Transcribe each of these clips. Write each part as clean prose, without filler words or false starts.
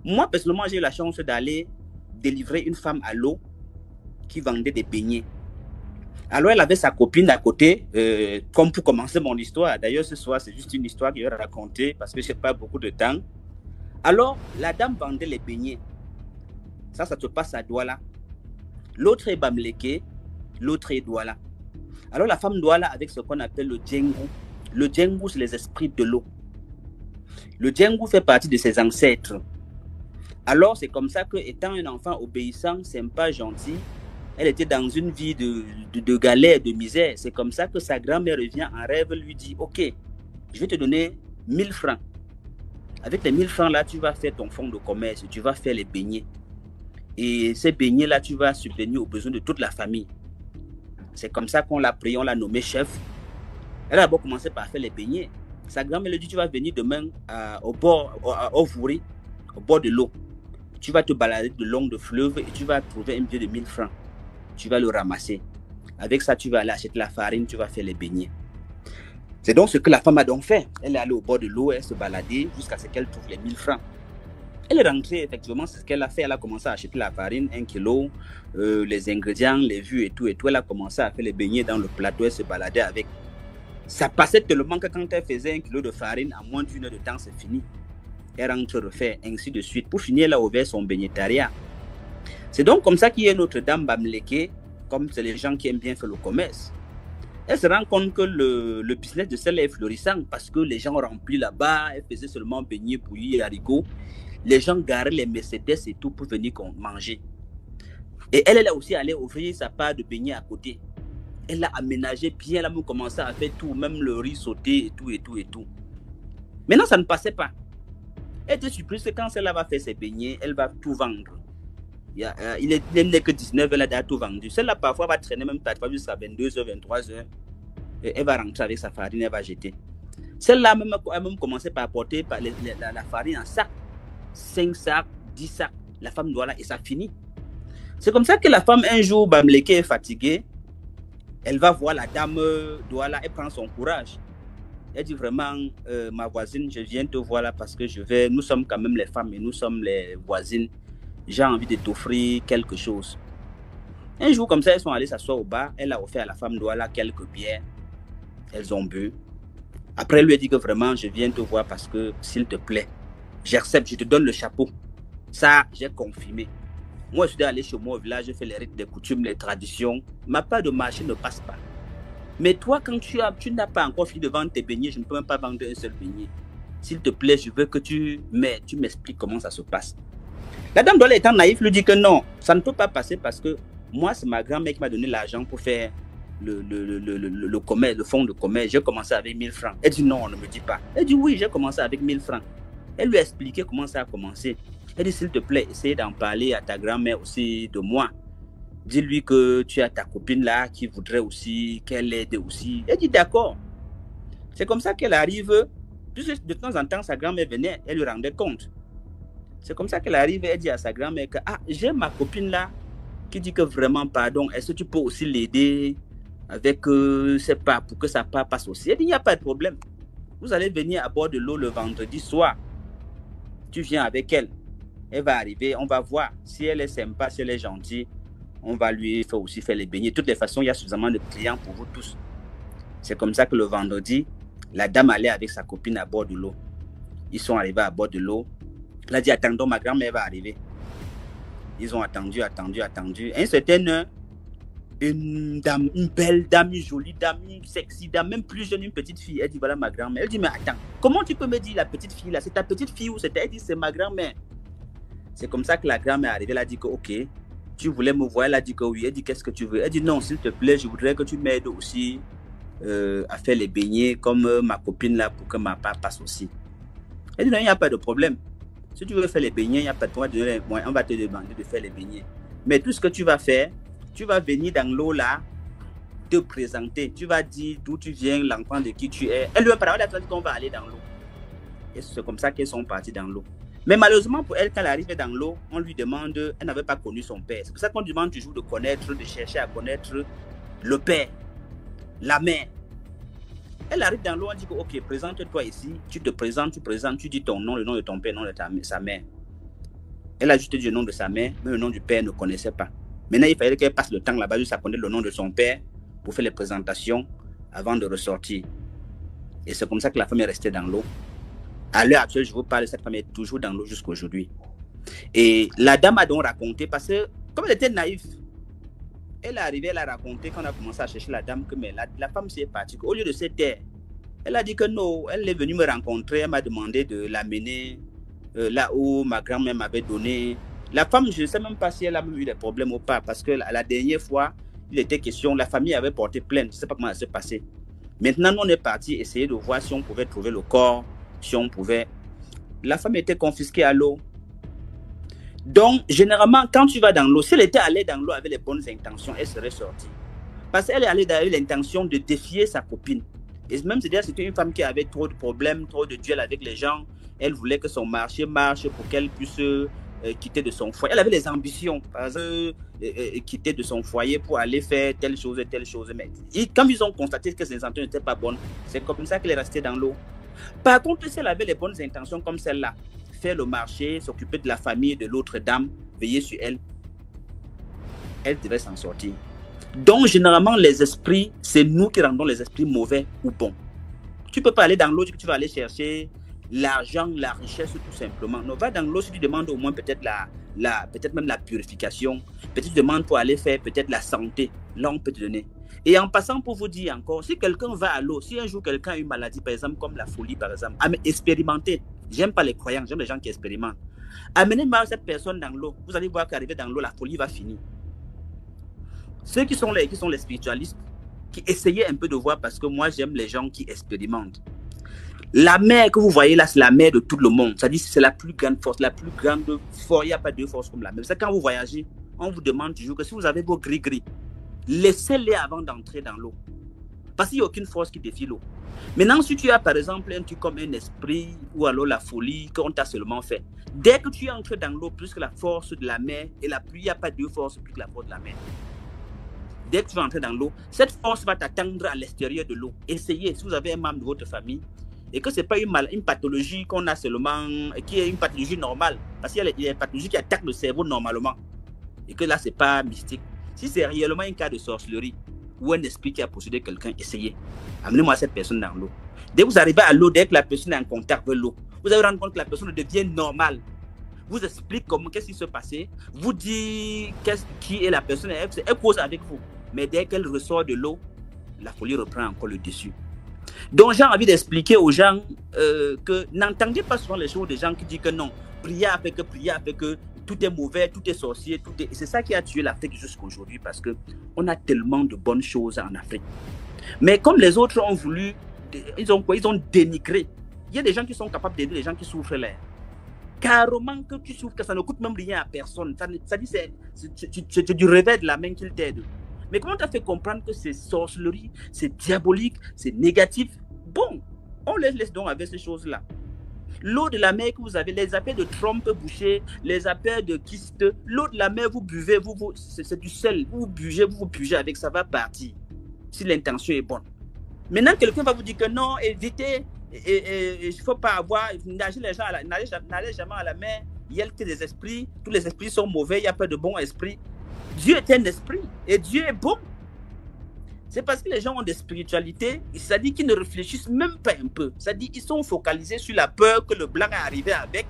Moi, personnellement, j'ai eu la chance d'aller délivrer une femme à l'eau qui vendait des beignets. Alors, elle avait sa copine à côté, comme pour commencer mon histoire. D'ailleurs, ce soir, c'est juste une histoire que je vais raconter parce que je n'ai pas beaucoup de temps. Alors, la dame vendait les beignets. Ça te passe à Douala. L'autre est Bamleke, l'autre est Douala. Alors, la femme Douala avec ce qu'on appelle le djengou. Le djengou, c'est les esprits de l'eau. Le djengou fait partie de ses ancêtres. Alors, c'est comme ça que, étant un enfant obéissant, sympa, gentil, elle était dans une vie de galère, de misère. C'est comme ça que sa grand-mère revient en rêve, lui dit, ok, je vais te donner 1000 francs. Avec les 1000 francs là, tu vas faire ton fonds de commerce, tu vas faire les beignets. Et ces beignets là, tu vas subvenir aux besoins de toute la famille. C'est comme ça qu'on l'a pris, on l'a nommé chef. Elle a d'abord commencé par faire les beignets. Sa grand-mère lui dit, tu vas venir demain au bord, au Vouri, au bord de l'eau. Tu vas te balader le long de fleuve et tu vas trouver un billet de 1000 francs. Tu vas le ramasser. Avec ça, tu vas aller acheter la farine, tu vas faire les beignets. C'est donc ce que la femme a donc fait. Elle est allée au bord de l'eau, elle se baladait jusqu'à ce qu'elle trouve les 1000 francs. Elle est rentrée, effectivement, c'est ce qu'elle a fait. Elle a commencé à acheter la farine, 1 kilo, les ingrédients, les vues et tout. Elle a commencé à faire les beignets dans le plateau, elle se baladait avec. Ça passait tellement que quand elle faisait 1 kilo de farine, en moins d'1 heure de temps, c'est fini. Elle rentre, refait, ainsi de suite. Pour finir, elle a ouvert son beignetariat. C'est donc comme ça qu'il y a notre dame Bamleke, comme c'est les gens qui aiment bien faire le commerce. Elle se rend compte que le business de celle est florissant parce que les gens remplis là-bas, elle faisait seulement beignets, bouillis et haricots. Les gens garaient les Mercedes et tout pour venir manger. Et elle est aussi allée ouvrir sa part de beignets à côté. Elle l'a aménagé bien, elle a même commencé à faire tout, même le riz sauté et tout, et tout, et tout. Maintenant, ça ne passait pas. Elle était surprise que quand celle-là va faire ses beignets, elle va tout vendre. Il n'est que 19, elle a déjà tout vendu. Celle-là, parfois, va traîner même parfois jusqu'à 22h, 23h. Elle va rentrer avec sa farine, elle va jeter. Celle-là a même commencé par apporter la farine en sac. 5 sacs, 10 sacs. La femme doit là et ça finit. C'est comme ça que la femme, un jour, Bamleke est fatiguée. Elle va voir la dame Douala, elle prend son courage. Elle dit vraiment, ma voisine, je viens te voir là parce que nous sommes quand même les femmes et nous sommes les voisines. J'ai envie de t'offrir quelque chose. Un jour, comme ça, elles sont allées s'asseoir au bar. Elle a offert à la femme Douala quelques bières. Elles ont bu. Après, elle lui a dit que vraiment, je viens te voir parce que, s'il te plaît, j'accepte, je te donne le chapeau. Ça, j'ai confirmé. Moi, je suis allé chez moi au village, je fais les rites, les coutumes, les traditions. Ma part de marché ne passe pas. Mais toi, quand tu n'as pas encore fini de vendre tes beignets, je ne peux même pas vendre un seul beignet. S'il te plaît, je veux que tu m'expliques comment ça se passe. La dame Douala étant naïve lui dit que non, ça ne peut pas passer parce que moi, c'est ma grand-mère qui m'a donné l'argent pour faire le commerce, le fonds de commerce. J'ai commencé avec 1000 francs. Elle dit non, on ne me dit pas. Elle dit oui, j'ai commencé avec 1000 francs. Elle lui a expliqué comment ça a commencé. Elle dit s'il te plaît, essaye d'en parler à ta grand-mère aussi de moi. Dis-lui que tu as ta copine là qui voudrait aussi qu'elle aide aussi. Elle dit d'accord. C'est comme ça qu'elle arrive. Puisque de temps en temps, sa grand-mère venait, elle lui rendait compte. C'est comme ça qu'elle arrive et elle dit à sa grand-mère que j'ai ma copine là qui dit que vraiment pardon, est-ce que tu peux aussi l'aider avec, c'est pas pour que sa part passe aussi. Elle dit il n'y a pas de problème. Vous allez venir à bord de l'eau le vendredi soir. Tu viens avec elle. Elle va arriver, on va voir si elle est sympa, si elle est gentille. On va lui faire aussi faire les beignets. De toutes les façons, il y a suffisamment de clients pour vous tous. C'est comme ça que le vendredi, la dame allait avec sa copine à bord de l'eau. Ils sont arrivés à bord de l'eau. Elle a dit, attendons, ma grand-mère va arriver. Ils ont attendu. À une certaine heure, une dame, une belle dame, une jolie dame, une sexy dame, même plus jeune, une petite fille. Elle dit, voilà ma grand-mère. Elle dit, mais attends, comment tu peux me dire la petite fille là? C'est ta petite fille ou c'était? Elle dit, c'est ma grand-mère. C'est comme ça que la grand-mère est arrivée. Elle a dit que, ok, tu voulais me voir. Elle a dit que oui. Elle dit, qu'est-ce que tu veux? Elle dit, non, s'il te plaît, je voudrais que tu m'aides aussi à faire les beignets comme ma copine là pour que ma part passe aussi. Elle dit, non, il n'y a pas de problème. Si tu veux faire les beignets, il n'y a pas de problème. On va te demander de faire les beignets. Mais tout ce que tu vas faire, tu vas venir dans l'eau là, te présenter. Tu vas dire d'où tu viens, l'enfant de qui tu es. Elle lui a parlé, elle a dit qu'on va aller dans l'eau. Et c'est comme ça qu'elles sont parties dans l'eau. Mais malheureusement pour elle, quand elle arrivait dans l'eau, on lui demande, elle n'avait pas connu son père. C'est pour ça qu'on demande toujours de connaître, de chercher à connaître le père, la mère. Elle arrive dans l'eau, on dit que, ok, présente-toi ici, tu te présentes, tu dis ton nom, le nom de ton père, le nom de sa mère. Elle a juste dit le nom de sa mère, mais le nom du père ne connaissait pas. Maintenant, il fallait qu'elle passe le temps là-bas, juste à connaître le nom de son père pour faire les présentations avant de ressortir. Et c'est comme ça que la femme est restée dans l'eau. À l'heure actuelle, je vous parle, cette femme est toujours dans l'eau jusqu'à aujourd'hui. Et la dame a donc raconté, parce que comme elle était naïve, elle est arrivée, elle a raconté quand on a commencé à chercher la dame, que mais la femme s'est partie. Au lieu de se taire, elle a dit que non, elle est venue me rencontrer, elle m'a demandé de l'amener là où ma grand-mère m'avait donné. La femme, je ne sais même pas si elle a eu des problèmes ou pas, parce que la dernière fois, il était question, la famille avait porté plainte, je ne sais pas comment ça s'est passé. Maintenant, nous, on est parti essayer de voir si on pouvait trouver le corps, si on pouvait. La femme était confisquée à l'eau. Donc, généralement, quand tu vas dans l'eau, si elle était allée dans l'eau avec les bonnes intentions, elle serait sortie. Parce qu'elle est allée avec l'intention de défier sa copine. Et même, c'est-à-dire que c'était une femme qui avait trop de problèmes, trop de duels avec les gens. Elle voulait que son marché marche pour qu'elle puisse quitter de son foyer. Elle avait des ambitions, par exemple, quitter de son foyer pour aller faire telle chose. Mais quand ils ont constaté que ses intentions n'étaient pas bonnes, c'est comme ça qu'elle est restée dans l'eau. Par contre, si elle avait les bonnes intentions comme celle-là, faire le marché, s'occuper de la famille de l'autre dame, veiller sur elle, elle devait s'en sortir. Donc, généralement, les esprits, c'est nous qui rendons les esprits mauvais ou bons. Tu ne peux pas aller dans l'eau, tu vas aller chercher l'argent, la richesse, tout simplement. Non, va dans l'eau si tu demandes au moins peut-être peut-être même la purification. Peut-être tu demandes pour aller faire peut-être la santé. Là, on peut te donner. Et en passant pour vous dire encore, si quelqu'un va à l'eau, si un jour quelqu'un a une maladie, par exemple, comme la folie, par exemple, expérimenter. J'aime pas les croyants, j'aime les gens qui expérimentent. Amenez-moi cette personne dans l'eau. Vous allez voir qu'arriver dans l'eau, la folie va finir. Ceux qui sont les spiritualistes, qui essayez un peu de voir, parce que moi, j'aime les gens qui expérimentent. La mer que vous voyez là, c'est la mer de tout le monde. C'est-à-dire c'est la plus grande force, la plus grande force. Il n'y a pas de force comme la mer. C'est quand vous voyagez, on vous demande toujours que si vous avez vos gris-gris, laissez-les avant d'entrer dans l'eau. Parce qu'il n'y a aucune force qui défie l'eau. Maintenant, si tu as par exemple un truc comme un esprit ou alors la folie qu'on t'a seulement fait, dès que tu entres dans l'eau, plus que la force de la mer et la pluie, il n'y a pas de force plus que la force de la mer. Dès que tu vas entrer dans l'eau, cette force va t'attendre à l'extérieur de l'eau. Essayez, si vous avez un membre de votre famille, et que ce n'est pas une pathologie qu'on a seulement, qui est une pathologie normale, parce qu'il y a des pathologies qui attaquent le cerveau normalement, et que là, ce n'est pas mystique. Si c'est réellement un cas de sorcellerie, ou un esprit qui a possédé quelqu'un, essayez. Amenez-moi cette personne dans l'eau. Dès que vous arrivez à l'eau, dès que la personne est en contact avec l'eau, vous allez rendre compte que la personne devient normale. Vous explique comment, qu'est-ce qui se passait, vous dit qui est la personne, elle cause avec vous. Mais dès qu'elle ressort de l'eau, la folie reprend encore le dessus. Donc j'ai envie d'expliquer aux gens que n'entendez pas souvent les choses des gens qui disent que non, prière fait que tout est mauvais, tout est sorcier, c'est ça qui a tué l'Afrique jusqu'à aujourd'hui, parce qu'on a tellement de bonnes choses en Afrique. Mais comme les autres ont voulu, ils ont dénigré. Il y a des gens qui sont capables d'aider les gens qui souffrent là. Carrément que tu souffres, que ça ne coûte même rien à personne. Ça dit c'est du revers de la main qu'il t'aide. Mais comment tu as fait comprendre que c'est sorcellerie, c'est diabolique, c'est négatif? Bon, on les laisse donc avec ces choses-là. L'eau de la mer que vous avez, les appels de trompe bouchée, les appels de kyste, l'eau de la mer, vous buvez, c'est du sel, vous buvez avec, ça va partir, si l'intention est bonne. Maintenant, quelqu'un va vous dire que non, évitez, il ne faut pas avoir, n'allez jamais à la mer, il y a que des esprits, tous les esprits sont mauvais, il n'y a pas de bons esprits. Dieu est un esprit et Dieu est bon. C'est parce que les gens ont des spiritualités, c'est-à-dire qu'ils ne réfléchissent même pas un peu. C'est-à-dire qu'ils sont focalisés sur la peur que le blanc est arrivé avec,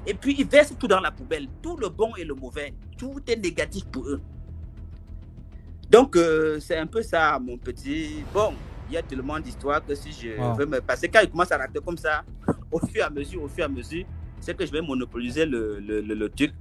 et puis ils versent tout dans la poubelle. Tout le bon et le mauvais, tout est négatif pour eux. Donc, c'est un peu ça, mon petit. Bon, il y a tellement d'histoires que si je veux me passer, quand il commence à rater comme ça, au fur et à mesure, c'est que je vais monopoliser le truc.